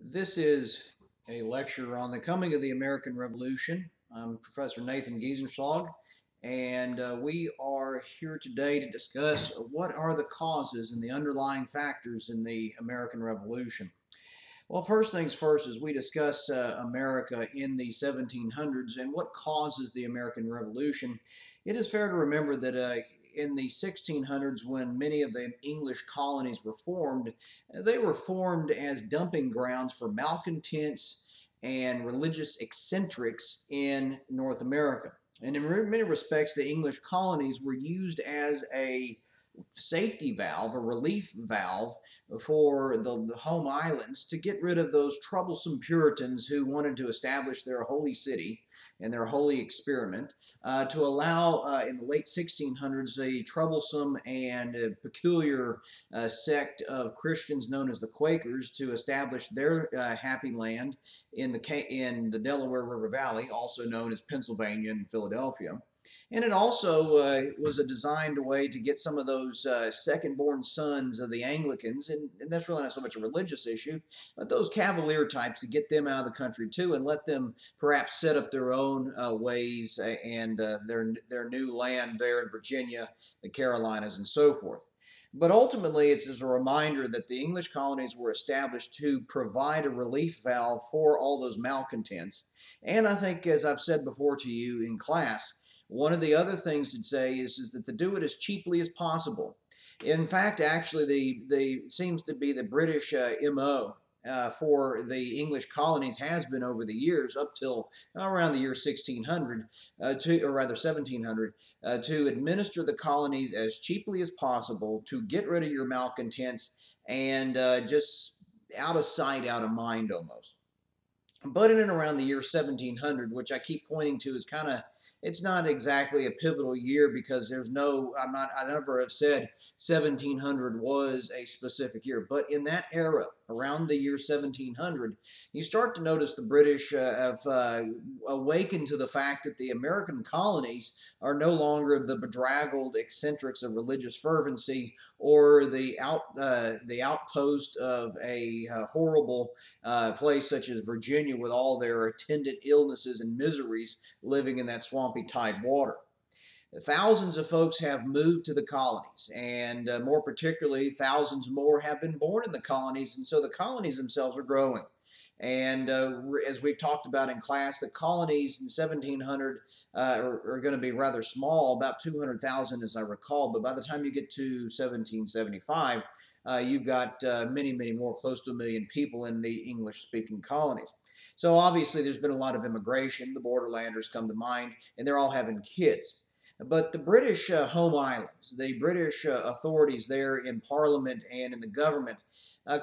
This is a lecture on the coming of the American Revolution. I'm Professor Nathan Giesenschlag, and we are here today to discuss what are the causes and the underlying factors in the American Revolution. Well, first things first, as we discuss America in the 1700s and what causes the American Revolution, it is fair to remember that in the 1600s, when many of the English colonies were formed, they were formed as dumping grounds for malcontents and religious eccentrics in North America. And in many respects, the English colonies were used as a safety valve, a relief valve for the home islands to get rid of those troublesome Puritans who wanted to establish their holy city and their holy experiment, to allow in the late 1600s a troublesome and peculiar sect of Christians known as the Quakers to establish their happy land in the Delaware River Valley, also known as Pennsylvania and Philadelphia. And it also was a designed way to get some of those second-born sons of the Anglicans, and that's really not so much a religious issue, but those Cavalier types to get them out of the country too, and let them perhaps set up their own ways and their new land there in Virginia, the Carolinas, and so forth. But ultimately, it's as a reminder that the English colonies were established to provide a relief valve for all those malcontents. And I think, as I've said before to you in class, one of the other things to say is that to do it as cheaply as possible. In fact, actually, the seems to be the British MO for the English colonies has been over the years up till around the year 1600, or rather 1700, to administer the colonies as cheaply as possible to get rid of your malcontents and just out of sight, out of mind almost. But in and around the year 1700, which I keep pointing to as kind of, it's not exactly a pivotal year because I never have said 1700 was a specific year. But in that era, around the year 1700, you start to notice the British have awakened to the fact that the American colonies are no longer the bedraggled eccentrics of religious fervency or the outpost of a horrible place such as Virginia with all their attendant illnesses and miseries living in that swampy tide water. Thousands of folks have moved to the colonies, and more particularly, thousands more have been born in the colonies, and so the colonies themselves are growing. And as we've talked about in class, the colonies in 1700 are going to be rather small, about 200,000 as I recall, but by the time you get to 1775, you've got many, many more, close to 1 million people in the English-speaking colonies. So obviously there's been a lot of immigration. The borderlanders come to mind, and they're all having kids. But the British home islands, the British authorities there in Parliament and in the government,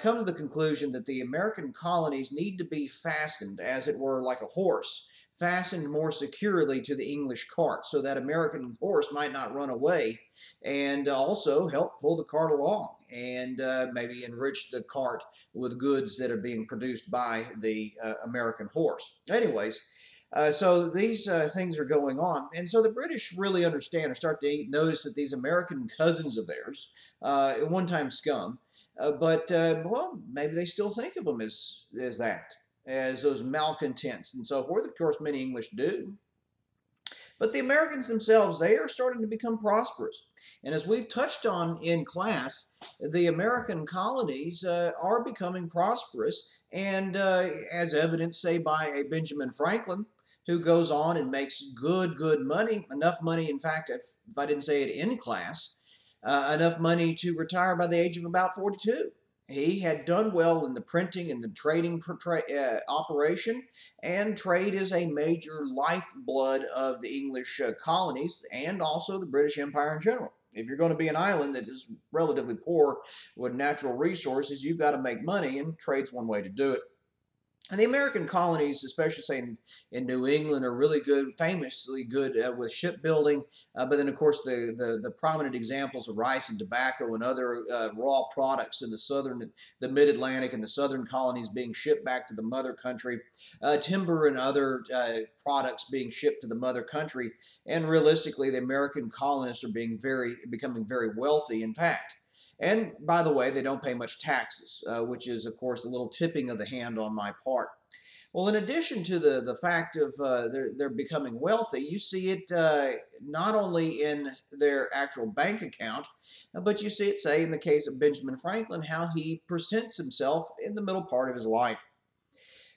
come to the conclusion that the American colonies need to be fastened, as it were, like a horse, fastened more securely to the English cart so that American horse might not run away, and also help pull the cart along and maybe enrich the cart with goods that are being produced by the American horse. Anyways, so these things are going on, and so the British really understand or start to notice that these American cousins of theirs, at one time scum, but well, maybe they still think of them as that, as those malcontents and so forth. Of course, many English do. But the Americans themselves, they are starting to become prosperous. And as we've touched on in class, the American colonies are becoming prosperous, and as evidenced, say, by a Benjamin Franklin, who goes on and makes good money, enough money, in fact, if I didn't say it in class, enough money to retire by the age of about 42. He had done well in the printing and the trading operation, and trade is a major lifeblood of the English colonies and also the British Empire in general. If you're going to be an island that is relatively poor with natural resources, you've got to make money, and trade's one way to do it. And the American colonies, especially say in New England, are really good, famously good with shipbuilding. But then, of course, the prominent examples of rice and tobacco and other raw products in the Mid-Atlantic and the southern colonies being shipped back to the mother country, timber and other products being shipped to the mother country. And realistically, the American colonists are becoming very wealthy. In fact, And by the way, they don't pay much taxes, which is, of course, a little tipping of the hand on my part. Well, in addition to the fact of they're becoming wealthy, you see it not only in their actual bank account, but you see it, say, in the case of Benjamin Franklin, how he presents himself in the middle part of his life.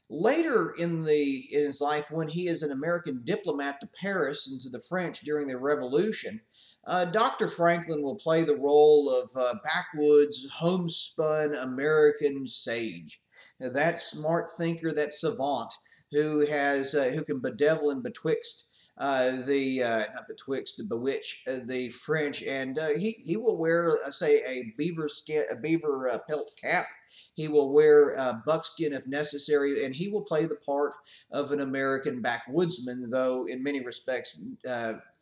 Later in his life, when he is an American diplomat to Paris and to the French during the Revolution, Dr. Franklin will play the role of backwoods, homespun American sage, that smart thinker, that savant who can bedevil and betwixt the not betwixt, bewitch the French, and he will wear, say, a beaver pelt cap. He will wear buckskin if necessary, and he will play the part of an American backwoodsman, though in many respects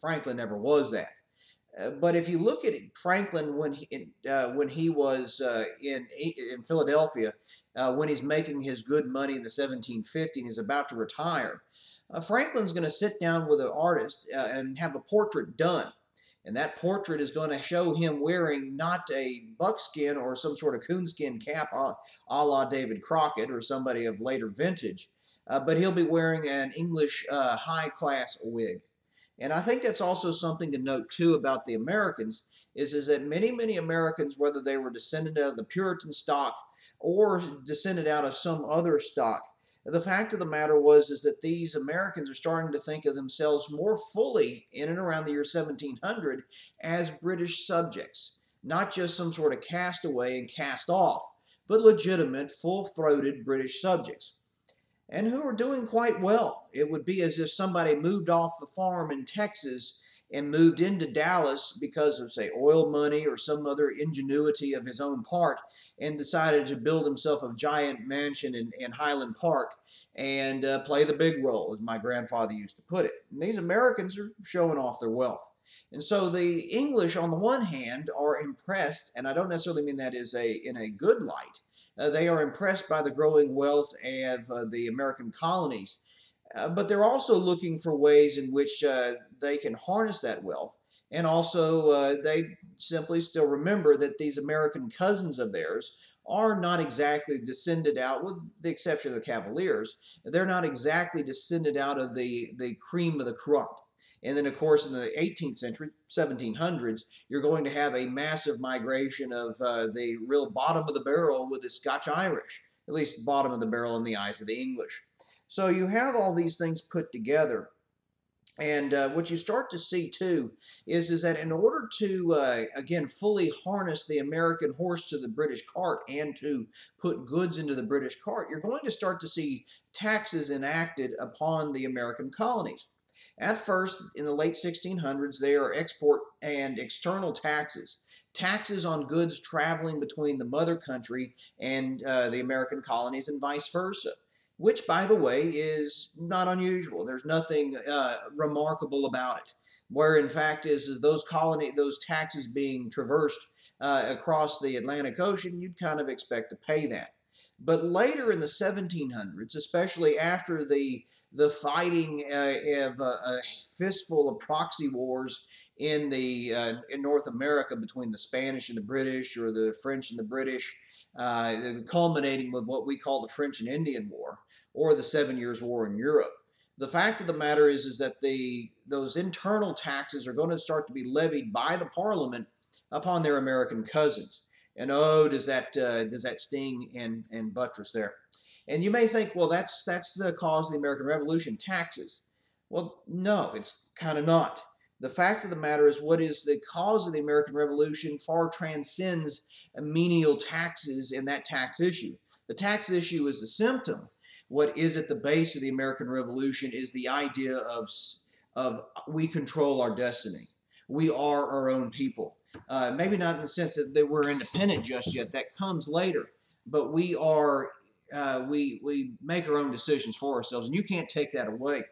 Franklin never was that. But if you look at Franklin when he was in Philadelphia, when he's making his good money in the 1750s, and he's about to retire, Franklin's going to sit down with an artist and have a portrait done. And that portrait is going to show him wearing not a buckskin or some sort of coonskin cap a la David Crockett or somebody of later vintage, but he'll be wearing an English high class wig. And I think that's also something to note too about the Americans is that many Americans, whether they were descended out of the Puritan stock or descended out of some other stock, the fact of the matter is that these Americans are starting to think of themselves more fully in and around the year 1700 as British subjects, not just some sort of castaway and cast off, but legitimate, full-throated British subjects, and who are doing quite well. It would be as if somebody moved off the farm in Texas and moved into Dallas because of, say, oil money or some other ingenuity of his own part, and decided to build himself a giant mansion in Highland Park and play the big role, as my grandfather used to put it. And these Americans are showing off their wealth. And so the English, on the one hand, are impressed, and I don't necessarily mean that in a good light. They are impressed by the growing wealth of the American colonies, but they're also looking for ways in which they can harness that wealth. And also, they simply still remember that these American cousins of theirs are not exactly descended out, with the exception of the Cavaliers, they're not exactly descended out of the cream of the crop. And then, of course, in the 18th century, 1700s, you're going to have a massive migration of the real bottom of the barrel with the Scotch Irish, at least bottom of the barrel in the eyes of the English. So you have all these things put together. And what you start to see too is that in order to, again, fully harness the American horse to the British cart and to put goods into the British cart, you're going to start to see taxes enacted upon the American colonies. At first, in the late 1600s, they are export and external taxes. Taxes on goods traveling between the mother country and the American colonies and vice versa, which, by the way, is not unusual. There's nothing remarkable about it. Where, in fact, is those taxes being traversed across the Atlantic Ocean, you'd kind of expect to pay that. But later in the 1700s, especially after the fighting of a fistful of proxy wars in North America between the Spanish and the British, or the French and the British, culminating with what we call the French and Indian War, or the 7 Years' War in Europe. The fact of the matter is that those internal taxes are going to start to be levied by the Parliament upon their American cousins. And oh, does that sting and buttress there? And you may think, well, that's the cause of the American Revolution, taxes. Well, no, it's kind of not. The fact of the matter is, what is the cause of the American Revolution far transcends menial taxes and that tax issue. The tax issue is the symptom. What is at the base of the American Revolution is the idea of we control our destiny. We are our own people. Maybe not in the sense that we're independent just yet. That comes later. But we are we make our own decisions for ourselves, and you can't take that away.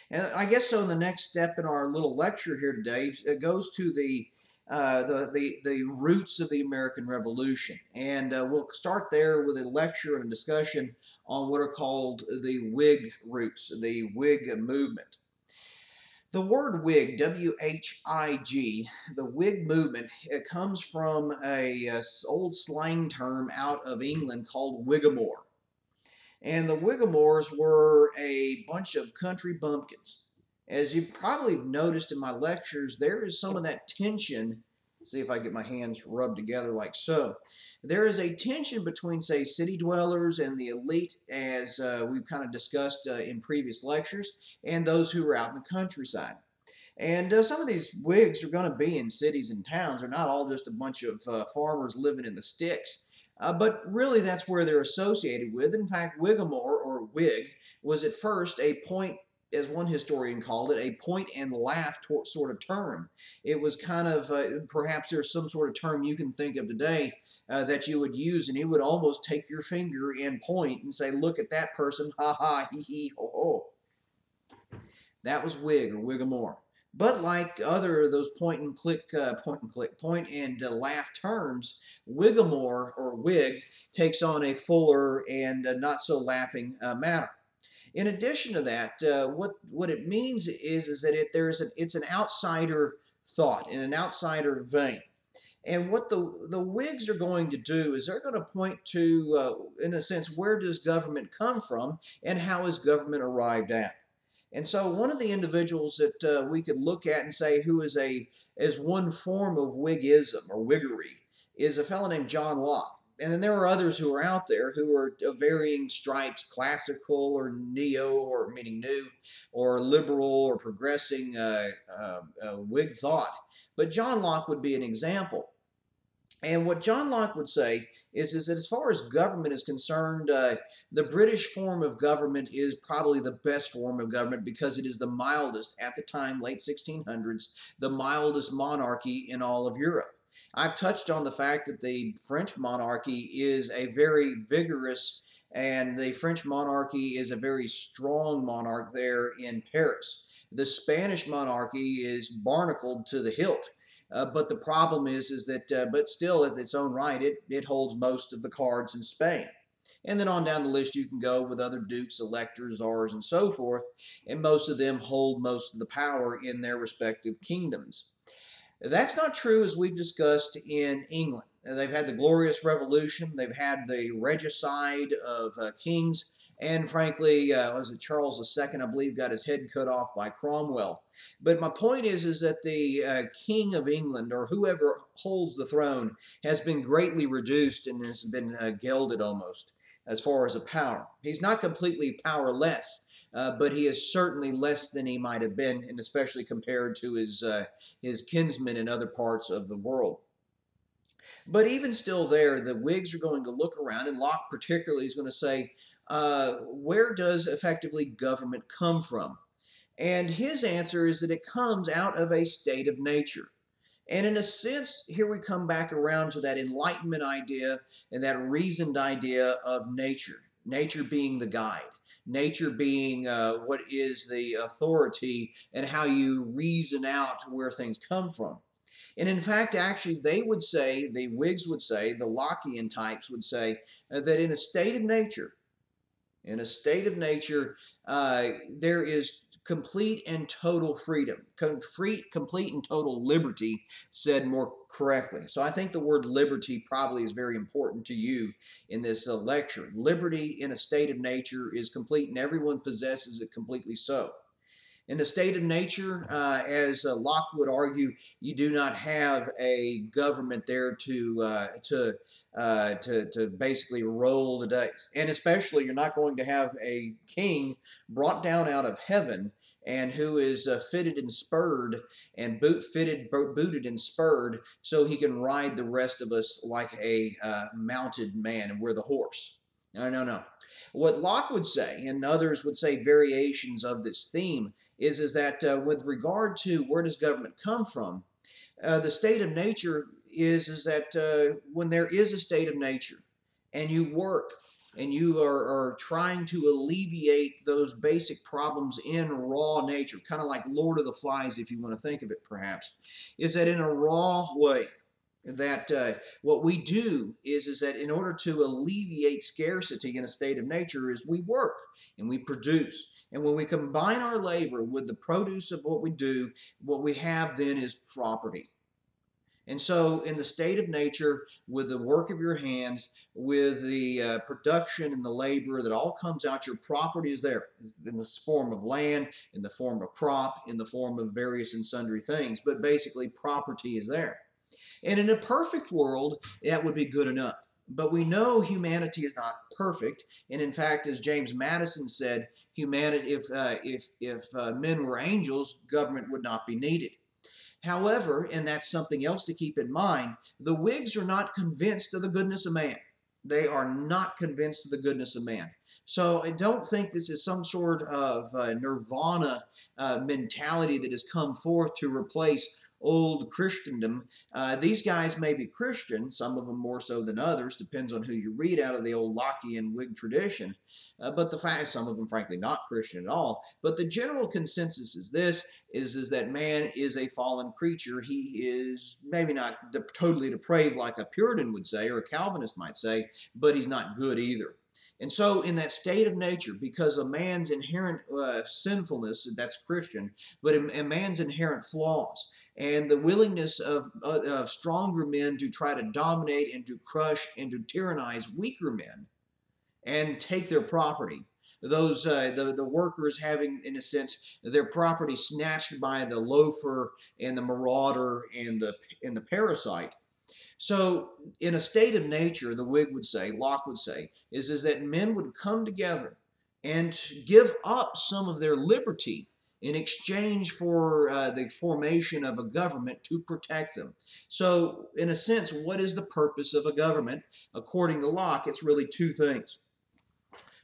And I guess so. The next step in our little lecture here today goes to the roots of the American Revolution, and we'll start there with a lecture and a discussion on what are called the Whig roots, the Whig movement. The word Whig, W-H-I-G, the Whig movement, it comes from a old slang term out of England called Whigamore. And the Whigamores were a bunch of country bumpkins. As you probably noticed in my lectures, there is some of that tension. See if I get my hands rubbed together like so. There is a tension between, say, city dwellers and the elite, as we've kind of discussed in previous lectures, and those who are out in the countryside. And some of these Whigs are going to be in cities and towns. They're not all just a bunch of farmers living in the sticks. But really, that's where they're associated with. In fact, Whigamore, or Whig, was at first a point, as one historian called it, a point and laugh sort of term. It was kind of, perhaps there's some sort of term you can think of today that you would use, and it would almost take your finger and point and say, look at that person, ha ha, hee hee, ho ho. That was Whig or Whigamore. But like other of those point and laugh terms, Whigamore or Whig takes on a fuller and not so laughing matter. In addition to that, what it means is that it's an outsider thought in an outsider vein. And what the Whigs are going to do is they're going to point to, in a sense, where does government come from and how is government arrived at? And so one of the individuals that we could look at and say who is one form of Whiggism or Whiggery is a fellow named John Locke. And then there are others who are out there who are of varying stripes, classical or neo, or meaning new, or liberal or progressing Whig thought. But John Locke would be an example. And what John Locke would say is that as far as government is concerned, the British form of government is probably the best form of government because it is the mildest, at the time, late 1600s, the mildest monarchy in all of Europe. I've touched on the fact that the French monarchy is a very vigorous, and the French monarchy is a very strong monarch there in Paris. The Spanish monarchy is barnacled to the hilt. But the problem is that, but still, in its own right, it holds most of the cards in Spain. And then on down the list, you can go with other dukes, electors, czars, and so forth, and most of them hold most of the power in their respective kingdoms. That's not true, as we've discussed, in England. They've had the Glorious Revolution, they've had the regicide of kings, and frankly, was it Charles II, I believe, got his head cut off by Cromwell. But my point is that the King of England, or whoever holds the throne, has been greatly reduced and has been gelded almost as far as a power. He's not completely powerless, but he is certainly less than he might have been, and especially compared to his kinsmen in other parts of the world. But even still there, the Whigs are going to look around, and Locke particularly is going to say, where does effectively government come from? And his answer is that it comes out of a state of nature. And in a sense, here we come back around to that Enlightenment idea and that reasoned idea of nature. Nature being the guide. Nature being what is the authority and how you reason out where things come from. And in fact, actually, they would say, the Whigs would say, the Lockean types would say, that in a state of nature, there is complete and total freedom, complete and total liberty, said more correctly. So I think the word liberty probably is very important to you in this lecture. Liberty in a state of nature is complete, and everyone possesses it completely so. In the state of nature, as Locke would argue, you do not have a government there to basically roll the dice, and especially you're not going to have a king brought down out of heaven and who is fitted and spurred and booted and spurred, so he can ride the rest of us like a mounted man, and we're the horse. No, no, no. What Locke would say, and others would say variations of this theme, is that with regard to where does government come from, the state of nature is that when there is a state of nature and you work and you are trying to alleviate those basic problems in raw nature, kind of like Lord of the Flies, if you want to think of it perhaps, is that in a raw way, that what we do is that in order to alleviate scarcity in a state of nature is we work and we produce. And when we combine our labor with the produce of what we do, what we have then is property. And so, in the state of nature, with the work of your hands, with the production and the labor that all comes out, your property is there in the form of land, in the form of crop, in the form of various and sundry things. But basically, property is there. And in a perfect world, that would be good enough. But we know humanity is not perfect, and in fact, as James Madison said, humanity, if men were angels, government would not be needed. However, and that's something else to keep in mind, the Whigs are not convinced of the goodness of man. They are not convinced of the goodness of man. So I don't think this is some sort of nirvana mentality that has come forth to replace old Christendom. These guys may be Christian, some of them more so than others, depends on who you read out of the old Lockean Whig tradition. But the fact, some of them frankly not Christian at all. But the general consensus is this: is that man is a fallen creature. He is maybe not totally depraved like a Puritan would say or a Calvinist might say, but he's not good either. And so, in that state of nature, because of man's inherent sinfulness, that's Christian, but in man's inherent flaws, and the willingness of stronger men to try to dominate and to crush and to tyrannize weaker men and take their property. Those the workers having, in a sense, their property snatched by the loafer and the marauder and the parasite. So, in a state of nature, the Whig would say, Locke would say, is that men would come together and give up some of their liberty in exchange for the formation of a government to protect them. So, in a sense, what is the purpose of a government? According to Locke, it's really two things.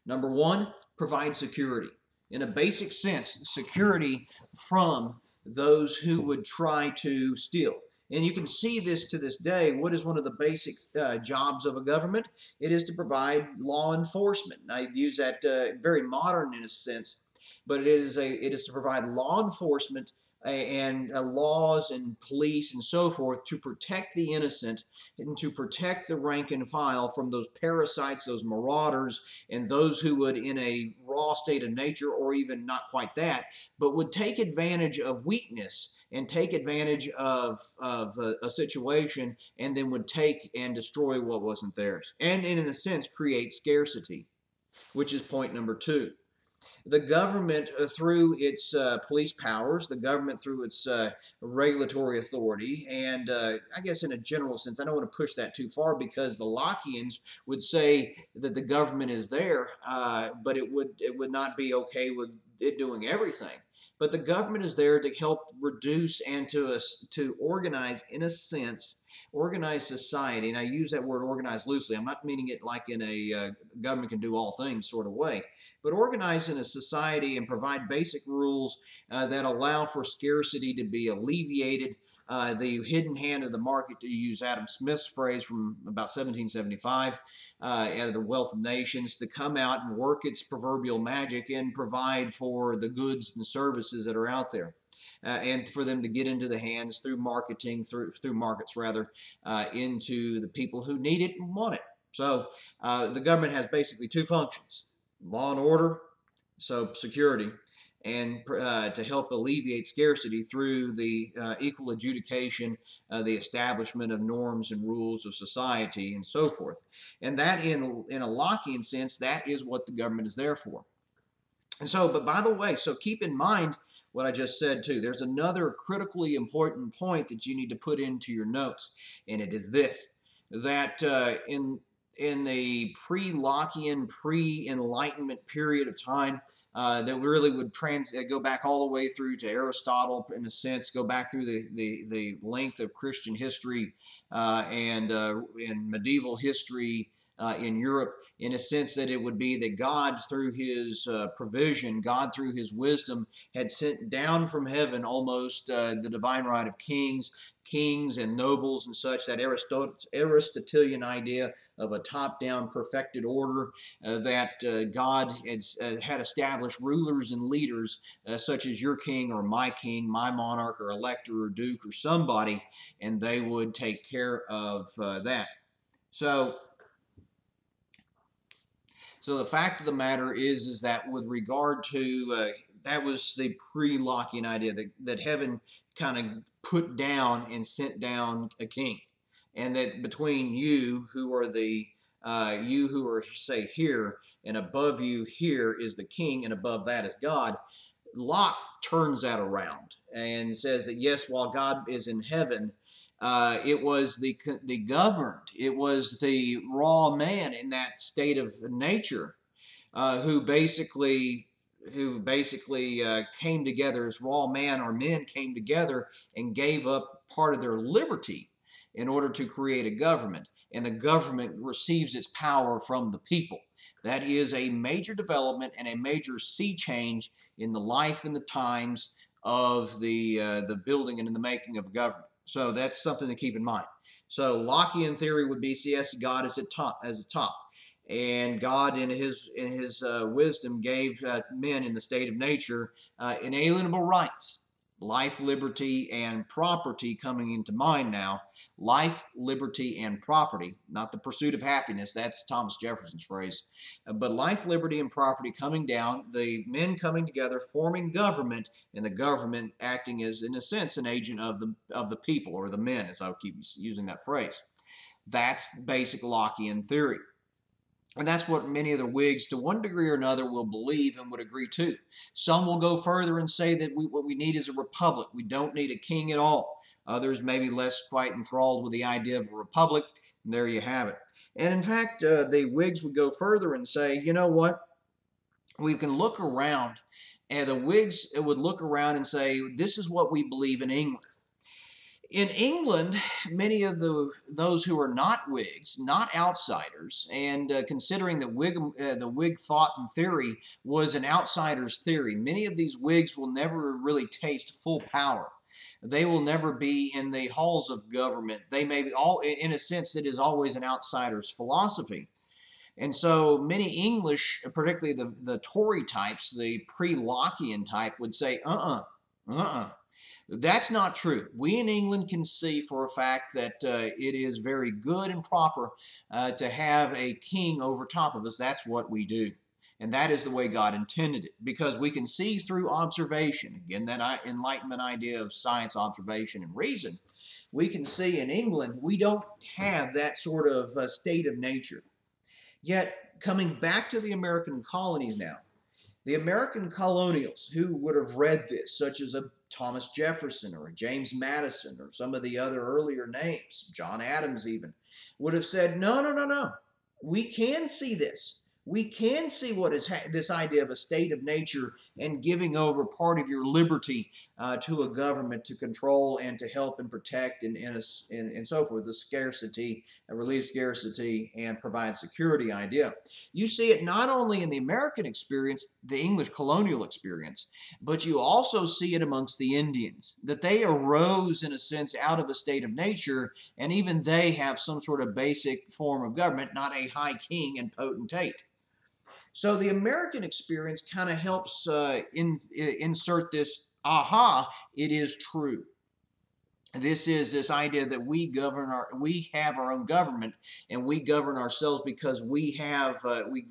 Number one, provide security. In a basic sense, security from those who would try to steal. And you can see this to this day. What is one of the basic jobs of a government? It is to provide law enforcement. And I use that very modern in a sense, but it is to provide law enforcement and laws and police and so forth to protect the innocent and to protect the rank and file from those parasites, those marauders, and those who would, in a raw state of nature, or even not quite that, but would take advantage of weakness and take advantage of a situation and then would take and destroy what wasn't theirs. And in a sense, create scarcity, which is point number two. The government, through its police powers, the government through its regulatory authority, and I guess in a general sense, I don't want to push that too far because the Lockeans would say that the government is there, but it would not be okay with it doing everything. But the government is there to help reduce and to organize, in a sense, organized society, and I use that word organized loosely. I'm not meaning it like in a government can do all things sort of way, but organize in a society and provide basic rules that allow for scarcity to be alleviated. The hidden hand of the market, to use Adam Smith's phrase from about 1775, out of the Wealth of Nations, to come out and work its proverbial magic and provide for the goods and services that are out there. And for them to get into the hands through marketing, through markets rather, into the people who need it and want it. So the government has basically two functions: law and order, so security, and to help alleviate scarcity through the equal adjudication, the establishment of norms and rules of society, and so forth. And that, in a Lockean sense, that is what the government is there for. And so, but by the way, so keep in mind what I just said too. There's another critically important point that you need to put into your notes, and it is this: that in the pre-Lockean, pre-Enlightenment period of time, that really would go back all the way through to Aristotle, in a sense, go back through the length of Christian history and medieval history, in Europe, in a sense that it would be that God, through his provision, God, through his wisdom, had sent down from heaven almost the divine right of kings and nobles and such, that Aristotelian idea of a top-down perfected order, that God had established rulers and leaders such as your king, my monarch, or elector, or duke, or somebody, and they would take care of that. So the fact of the matter is that with regard to that was the pre-Lockean idea that heaven kind of put down and sent down a king, and that between you who are say here, and above you here is the king, and above that is God. Locke turns that around and says that yes, while God is in heaven, it was the governed, it was the raw man in that state of nature who basically came together as raw man, or men came together and gave up part of their liberty in order to create a government, and the government receives its power from the people. That is a major development and a major sea change in the life and the times of the building and in the making of a government. So that's something to keep in mind. So Lockean theory would be, yes, God is at top, and God in his wisdom gave men in the state of nature inalienable rights. Life, liberty, and property coming into mind now. Life, liberty, and property, not the pursuit of happiness. That's Thomas Jefferson's phrase. But life, liberty, and property coming down, the men coming together, forming government, and the government acting as, in a sense, an agent of the people, or the men, as I'll keep using that phrase. That's basic Lockean theory. And that's what many of the Whigs, to one degree or another, will believe and would agree to. Some will go further and say that what we need is a republic. We don't need a king at all. Others may be less quite enthralled with the idea of a republic, and there you have it. And in fact, the Whigs would go further and say, you know what? We can look around, and the Whigs would look around and say, this is what we believe in England. In England, many of those who are not Whigs, not outsiders, and considering that the Whig thought and theory was an outsider's theory, many of these Whigs will never really taste full power. They will never be in the halls of government. They may be all, in a sense, it is always an outsider's philosophy. And so many English, particularly the Tory types, the pre-Lockean type, would say, that's not true. We in England can see for a fact that it is very good and proper to have a king over top of us. That's what we do. And that is the way God intended it, because we can see through observation, again, that Enlightenment idea of science, observation, and reason. We can see in England, we don't have that sort of state of nature. Yet, coming back to the American colonies now, the American colonials who would have read this, such as a Thomas Jefferson or a James Madison or some of the other earlier names, John Adams even, would have said, no. We can see this. We can see what is this idea of a state of nature and giving over part of your liberty to a government to control and to help and protect and so forth, the scarcity, relieve scarcity, and provide security idea. You see it not only in the American experience, the English colonial experience, but you also see it amongst the Indians, that they arose in a sense out of a state of nature, and even they have some sort of basic form of government, not a high king and potentate. So the American experience kind of helps insert this, it is true. This is this idea that we have our own government, and we govern ourselves because we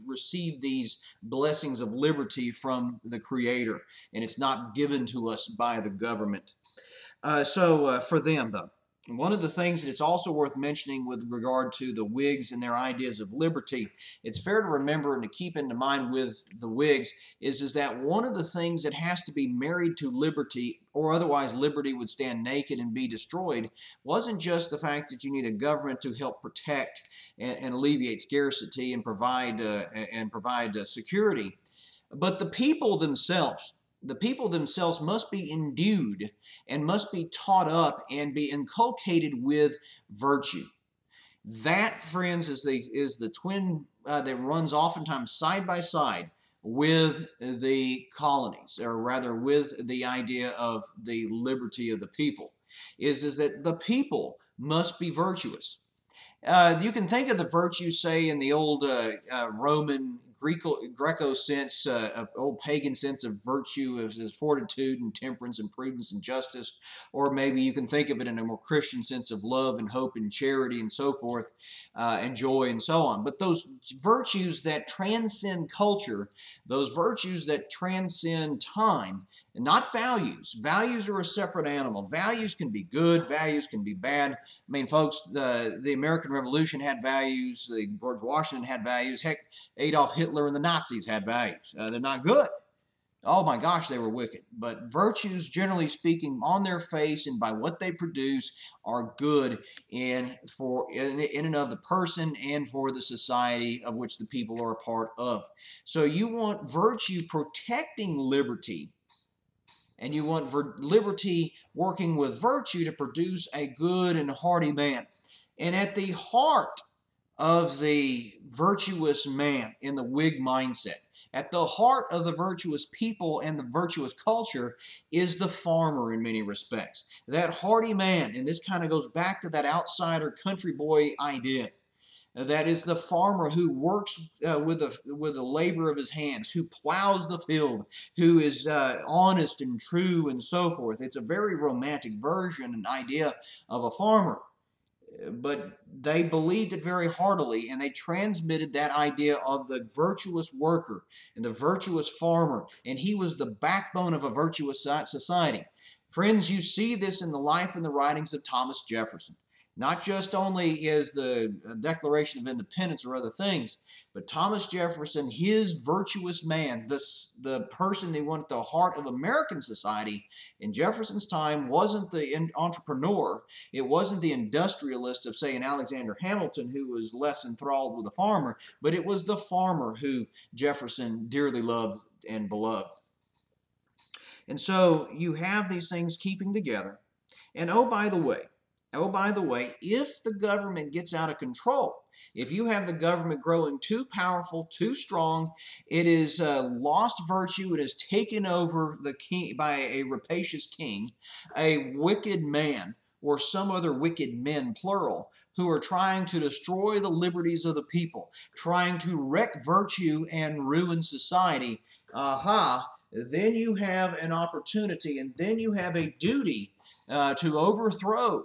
receive these blessings of liberty from the Creator, and it's not given to us by the government. For them, though, one of the things that it's also worth mentioning with regard to the Whigs and their ideas of liberty, it's fair to remember and to keep into mind with the Whigs is that one of the things that has to be married to liberty, or otherwise liberty would stand naked and be destroyed, wasn't just the fact that you need a government to help protect and alleviate scarcity and provide security, but the people themselves. The people themselves must be endued and must be taught up and be inculcated with virtue. That, friends, is the twin that runs oftentimes side by side with the colonies, or rather with the idea of the liberty of the people, is that the people must be virtuous. You can think of the virtues, say, in the old Roman Greco sense, old pagan sense of virtue as fortitude and temperance and prudence and justice, or maybe you can think of it in a more Christian sense of love and hope and charity and so forth, and joy and so on. But those virtues that transcend culture, those virtues that transcend time, and not values. Values are a separate animal. Values can be good, values can be bad. I mean, folks, the American Revolution had values. George Washington had values. Heck, Adolf Hitler and the Nazis had values. They're not good. Oh my gosh, they were wicked. But virtues, generally speaking, on their face and by what they produce, are good in and of the person and for the society of which the people are a part of. So you want virtue protecting liberty, and you want liberty working with virtue to produce a good and hearty man. And at the heart of the virtuous man in the Whig mindset, at the heart of the virtuous people and the virtuous culture, is the farmer in many respects. That hearty man, and this kind of goes back to that outsider country boy idea. That is the farmer who works with the labor of his hands, who plows the field, who is honest and true and so forth. It's a very romantic version and idea of a farmer. But they believed it very heartily, and they transmitted that idea of the virtuous worker and the virtuous farmer, and he was the backbone of a virtuous society. Friends, you see this in the life and the writings of Thomas Jefferson. Not just only is the Declaration of Independence or other things, but Thomas Jefferson, his virtuous man, the person that went at the heart of American society in Jefferson's time, wasn't the entrepreneur. It wasn't the industrialist of, say, an Alexander Hamilton who was less enthralled with the farmer, but it was the farmer who Jefferson dearly loved and beloved. And so you have these things keeping together. And oh, by the way, if the government gets out of control, if you have the government growing too powerful, too strong, it is lost virtue. It is taken over the king by a rapacious king, a wicked man, or some other wicked men, plural, who are trying to destroy the liberties of the people, trying to wreck virtue and ruin society. Aha! Then you have an opportunity, and then you have a duty to overthrow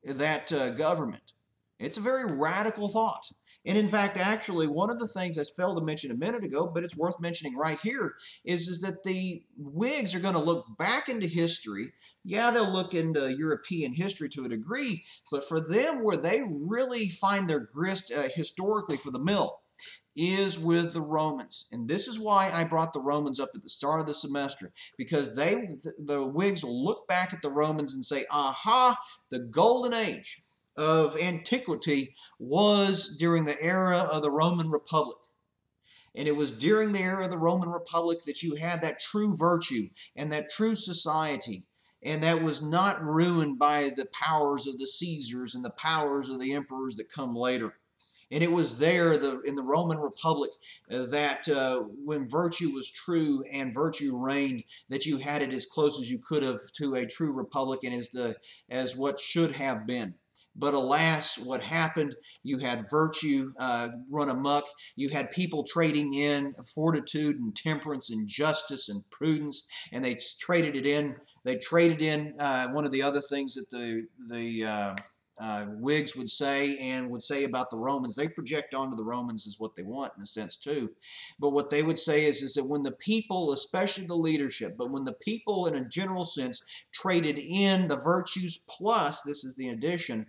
that government. It's a very radical thought. And in fact, actually, one of the things I failed to mention a minute ago, but it's worth mentioning right here, is that the Whigs are going to look back into history. Yeah, they'll look into European history to a degree, but for them, where they really find their grist historically for the mill is with the Romans. And this is why I brought the Romans up at the start of the semester, because the Whigs will look back at the Romans and say, aha, the golden age of antiquity was during the era of the Roman Republic. And it was during the era of the Roman Republic that you had that true virtue and that true society, and that was not ruined by the powers of the Caesars and the powers of the emperors that come later. And it was there in the Roman Republic that when virtue was true and virtue reigned, that you had it as close as you could have to a true republic and as what should have been. But alas, what happened? You had virtue run amok. You had people trading in fortitude and temperance and justice and prudence, and they traded it in. They traded in one of the other things that the Whigs would say and would say about the Romans. They project onto the Romans as what they want in a sense too. But what they would say is that when the people, especially the leadership, but when the people in a general sense traded in the virtues plus, this is the addition,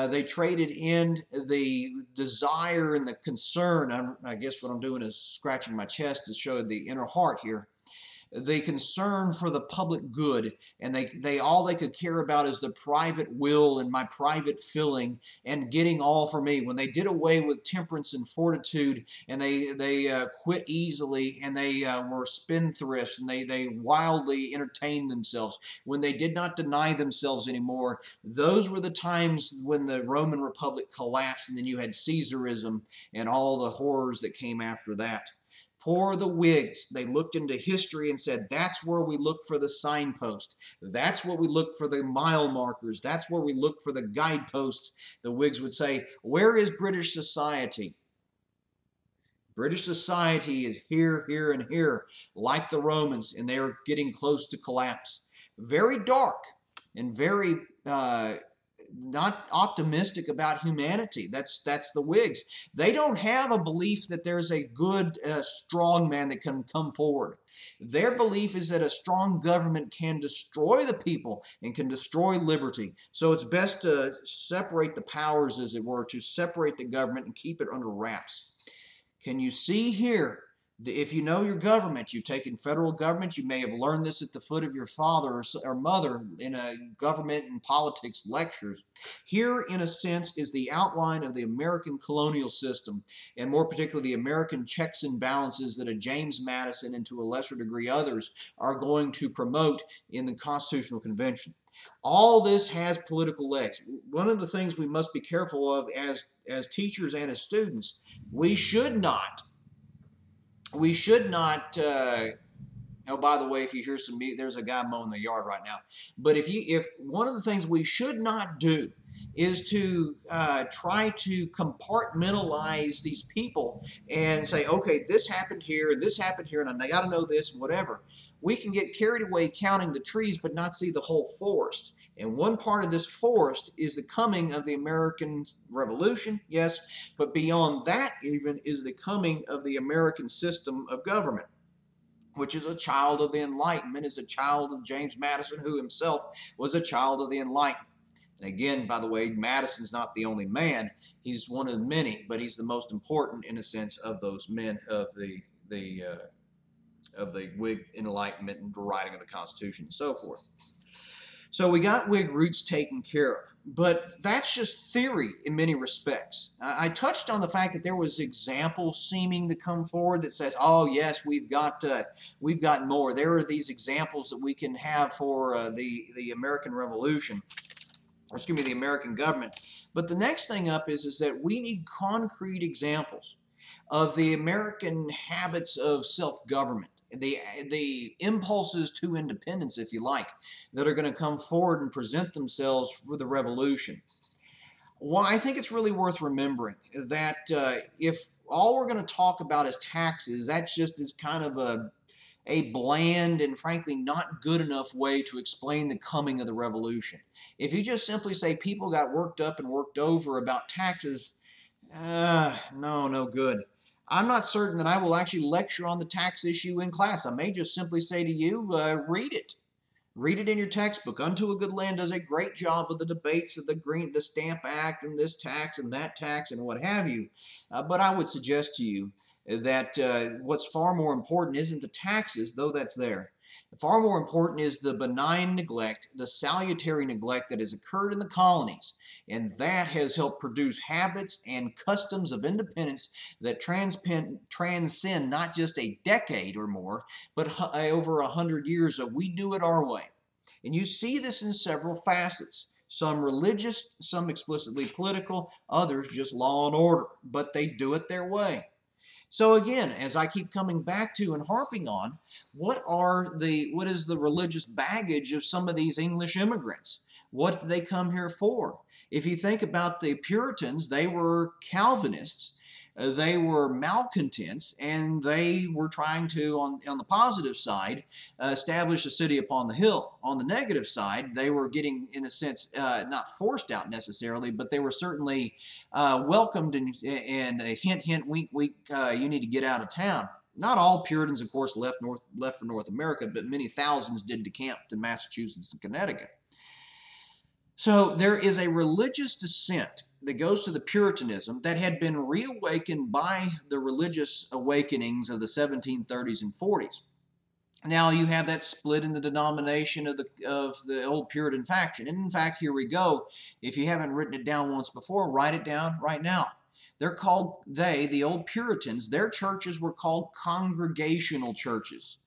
they traded in the desire and the concern. I guess what I'm doing is scratching my chest to show the inner heart here. the concern for the public good, and they all they could care about is the private will and my private feeling and getting all for me. When they did away with temperance and fortitude, and they quit easily, and they were spendthrifts, and they wildly entertained themselves, when they did not deny themselves anymore, those were the times when the Roman Republic collapsed, and then you had Caesarism and all the horrors that came after that. For the Whigs, they looked into history and said, that's where we look for the signpost. That's where we look for the mile markers. That's where we look for the guideposts. The Whigs would say, where is British society? British society is here, here, and here, like the Romans, and they are getting close to collapse. Very dark and very not optimistic about humanity. That's the Whigs. They don't have a belief that there's a good, strong man that can come forward. Their belief is that a strong government can destroy the people and can destroy liberty. So it's best to separate the powers, as it were, to separate the government and keep it under wraps. Can you see here? If you know your government, you've taken federal government, you may have learned this at the foot of your father or mother in a government and politics lectures. Here, in a sense, is the outline of the American colonial system, and more particularly the American checks and balances that a James Madison, and to a lesser degree others, are going to promote in the Constitutional Convention. All this has political legs. One of the things we must be careful of as teachers and as students, we should not, oh, by the way, if you hear some music, there's a guy mowing the yard right now. But if one of the things we should not do is to try to compartmentalize these people and say, okay, this happened here, and I got to know this, and whatever. We can get carried away counting the trees but not see the whole forest. And one part of this forest is the coming of the American Revolution, yes, but beyond that even is the coming of the American system of government, which is a child of the Enlightenment, is a child of James Madison, who himself was a child of the Enlightenment. And again, by the way, Madison's not the only man. He's one of many, but he's the most important, in a sense, of those men of the Whig Enlightenment and the writing of the Constitution and so forth. So we got Whig roots taken care of, but that's just theory in many respects. I touched on the fact that there was examples seeming to come forward that says, oh yes, we've got more. There are these examples that we can have for the American Revolution, or excuse me, the American government. But the next thing up is that we need concrete examples of the American habits of self-government, the impulses to independence, if you like, that are going to come forward and present themselves for the revolution. Well, I think it's really worth remembering that if all we're going to talk about is taxes, that's just as kind of a bland and frankly not good enough way to explain the coming of the revolution. If you just simply say people got worked up and worked over about taxes, no good. I'm not certain that I will actually lecture on the tax issue in class. I may just simply say to you, read it. Read it in your textbook. Unto a Good Land does a great job of the debates of the Stamp Act and this tax and that tax and what have you. But I would suggest to you that what's far more important isn't the taxes, though that's there. Far more important is the benign neglect, the salutary neglect that has occurred in the colonies, and that has helped produce habits and customs of independence that transcend not just a decade or more, but over 100 years of we do it our way. And you see this in several facets. Some religious, some explicitly political, others just law and order, but they do it their way. So again, as I keep coming back to and harping on, what is the religious baggage of some of these English immigrants? What did they come here for? If you think about the Puritans, they were Calvinists, they were malcontents, and they were trying to, on the positive side, establish a city upon the hill. On the negative side, they were getting, in a sense, not forced out necessarily, but they were certainly welcomed and hint, hint, wink, wink, you need to get out of town. Not all Puritans, of course, left for North America, but many thousands did decamp to Massachusetts and Connecticut. So there is a religious dissent that goes to the Puritanism that had been reawakened by the religious awakenings of the 1730s and 40s. Now you have that split in the denomination of the old Puritan faction. And in fact, here we go. If you haven't written it down once before, write it down right now. They're called, the old Puritans, their churches were called congregational churches.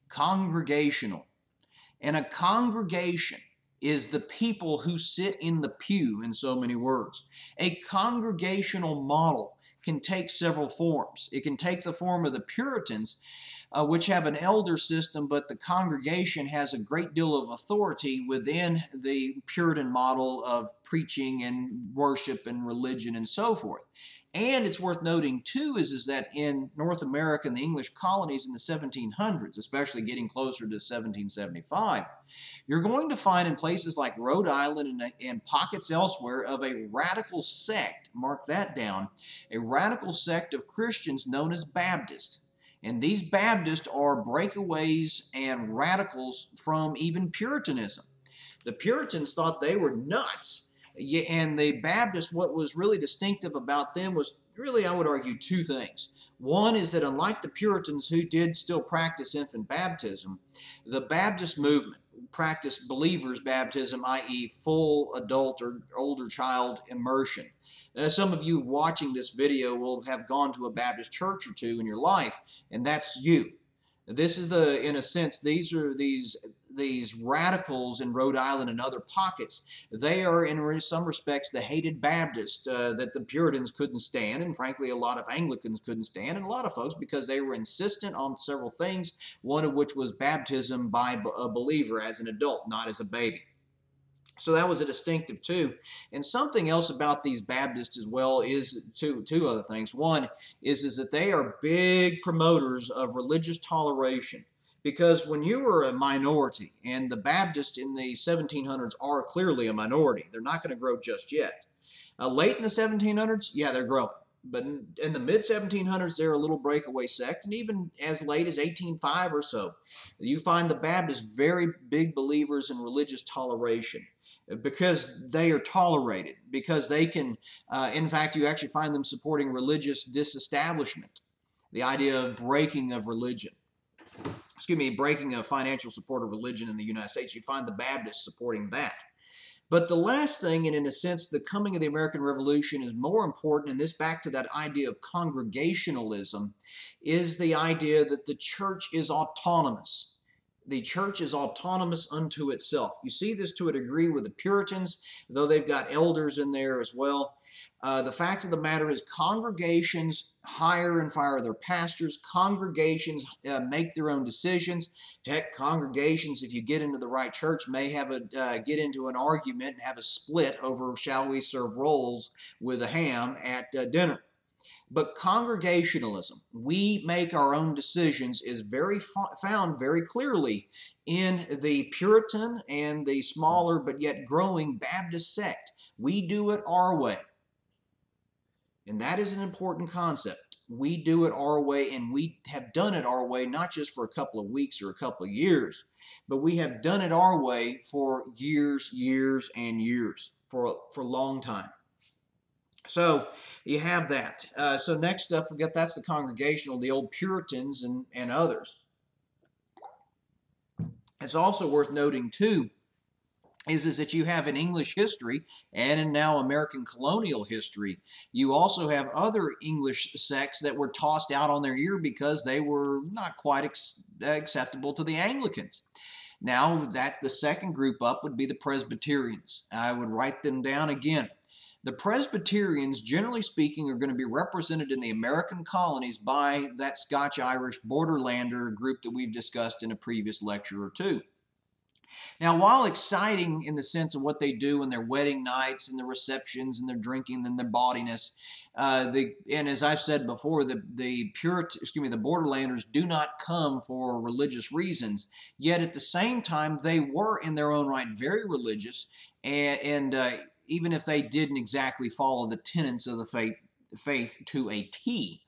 Congregational. And a congregation is the people who sit in the pew, in so many words. A congregational model can take several forms. It can take the form of the Puritans, which have an elder system, but the congregation has a great deal of authority within the Puritan model of preaching and worship and religion and so forth. And it's worth noting, too, is that in North America and the English colonies in the 1700s, especially getting closer to 1775, you're going to find in places like Rhode Island and pockets elsewhere of a radical sect, mark that down, a radical sect of Christians known as Baptists. And these Baptists are breakaways and radicals from even Puritanism. The Puritans thought they were nuts. And the Baptists, what was really distinctive about them was really, I would argue, two things. One is that unlike the Puritans who did still practice infant baptism, the Baptist movement practiced believers' baptism, i.e. full adult or older child immersion. Some of you watching this video will have gone to a Baptist church or two in your life, and that's you. This is in a sense, these radicals in Rhode Island and other pockets. They are, in some respects, the hated Baptist that the Puritans couldn't stand, and frankly, a lot of Anglicans couldn't stand, and a lot of folks, because they were insistent on several things, one of which was baptism by a believer as an adult, not as a baby. So that was a distinctive too. And something else about these Baptists as well is two other things. One is that they are big promoters of religious toleration. Because when you were a minority, and the Baptists in the 1700s are clearly a minority, they're not going to grow just yet. Late in the 1700s, yeah, they're growing. But in the mid-1700s, they're a little breakaway sect, and even as late as 1805 or so, you find the Baptists very big believers in religious toleration because they are tolerated, because they can, in fact, you actually find them supporting religious disestablishment, the idea of breaking of religion. Breaking of financial support of religion in the United States. You find the Baptists supporting that. But the last thing, and in a sense, the coming of the American Revolution is more important, and this back to that idea of congregationalism, is the idea that the church is autonomous. The church is autonomous unto itself. You see this to a degree with the Puritans, though they've got elders in there as well. The fact of the matter is congregations hire and fire their pastors. Congregations make their own decisions. Heck, congregations, if you get into the right church, may have get into an argument and have a split over shall we serve rolls with a ham at dinner. But congregationalism, we make our own decisions, is found very clearly in the Puritan and the smaller but yet growing Baptist sect. We do it our way. And that is an important concept. We do it our way, and we have done it our way not just for a couple of weeks or a couple of years, but we have done it our way for years, and years, for a long time. So you have that. So next up, we got that's the congregational, the old Puritans and others. It's also worth noting too is that you have in English history and in now American colonial history, you also have other English sects that were tossed out on their ear because they were not quite acceptable to the Anglicans. Now that the second group up would be the Presbyterians. I would write them down again. The Presbyterians, generally speaking, are going to be represented in the American colonies by that Scotch-Irish borderlander group that we've discussed in a previous lecture or two. Now, while exciting in the sense of what they do in their wedding nights and their receptions and their drinking and their bawdiness, and as I've said before, the borderlanders do not come for religious reasons. Yet at the same time, they were in their own right very religious, and even if they didn't exactly follow the tenets of the faith to a T.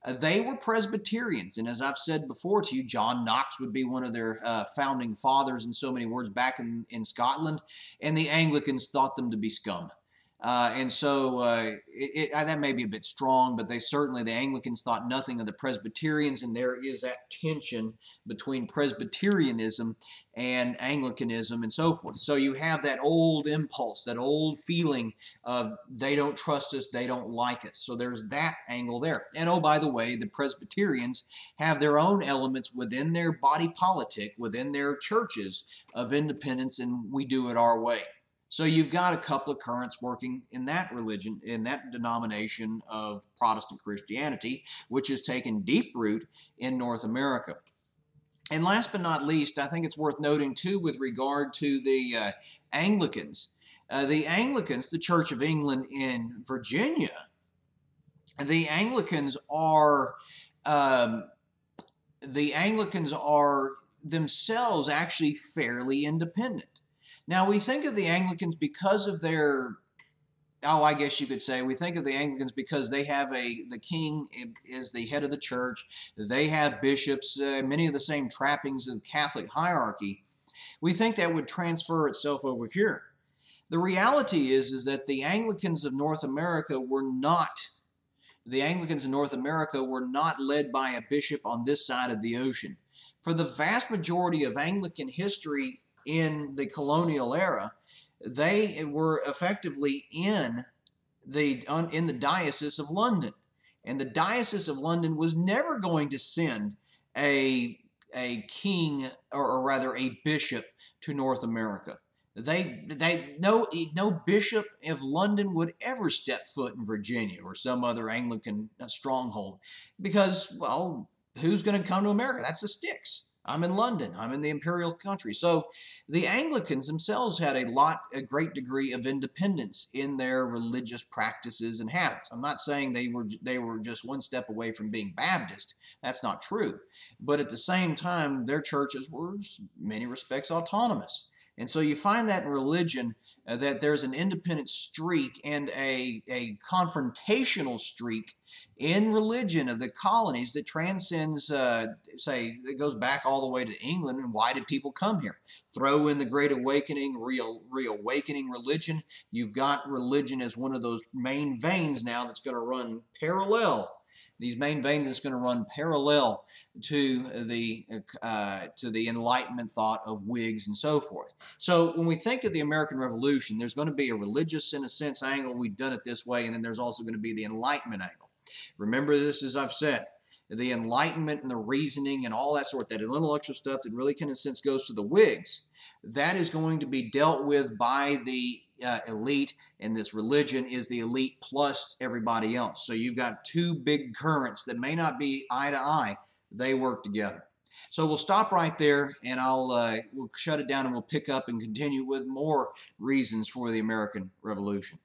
They were Presbyterians, and as I've said before to you, John Knox would be one of their founding fathers in so many words back in Scotland, and the Anglicans thought them to be scum. That may be a bit strong, but the Anglicans thought nothing of the Presbyterians, and there is that tension between Presbyterianism and Anglicanism and so forth. So you have that old impulse, that old feeling of they don't trust us, they don't like us. So there's that angle there. And oh, by the way, the Presbyterians have their own elements within their body politic, within their churches of independence, and we do it our way. So you've got a couple of currents working in that religion, in that denomination of Protestant Christianity, which has taken deep root in North America. And last but not least, I think it's worth noting too with regard to the Anglicans. The Church of England in Virginia, the Anglicans are themselves actually fairly independent. Now, we think of the Anglicans because of their, I guess you could say, we think of the Anglicans because they have the king is the head of the church. They have bishops, many of the same trappings of Catholic hierarchy. We think that would transfer itself over here. The reality is that the Anglicans of North America were not led by a bishop on this side of the ocean. For the vast majority of Anglican history in the colonial era, they were effectively in the Diocese of London. And the Diocese of London was never going to send a king, or rather a bishop, to North America. No bishop of London would ever step foot in Virginia or some other Anglican stronghold, because, well, who's going to come to America? That's the sticks. I'm in London. I'm in the imperial country. So the Anglicans themselves had a great degree of independence in their religious practices and habits. I'm not saying they were just one step away from being Baptist. That's not true. But at the same time, their churches were, in many respects, autonomous. And so you find that in religion, that there's an independent streak and a confrontational streak in religion of the colonies that transcends, it goes back all the way to England. And why did people come here? Throw in the Great Awakening, reawakening religion. You've got religion as one of those main veins now that's going to run parallel. These main veins is going to run parallel to the Enlightenment thought of Whigs and so forth. So when we think of the American Revolution, there's going to be a religious, in a sense, angle. We've done it this way, and then there's also going to be the Enlightenment angle. Remember this, as I've said, the Enlightenment and the reasoning and all that sort, that intellectual stuff that really, in a sense, goes to the Whigs, that is going to be dealt with by the elite, and this religion is the elite plus everybody else. So you've got two big currents that may not be eye to eye. They work together. So we'll stop right there, and we'll shut it down, and we'll pick up and continue with more reasons for the American Revolution.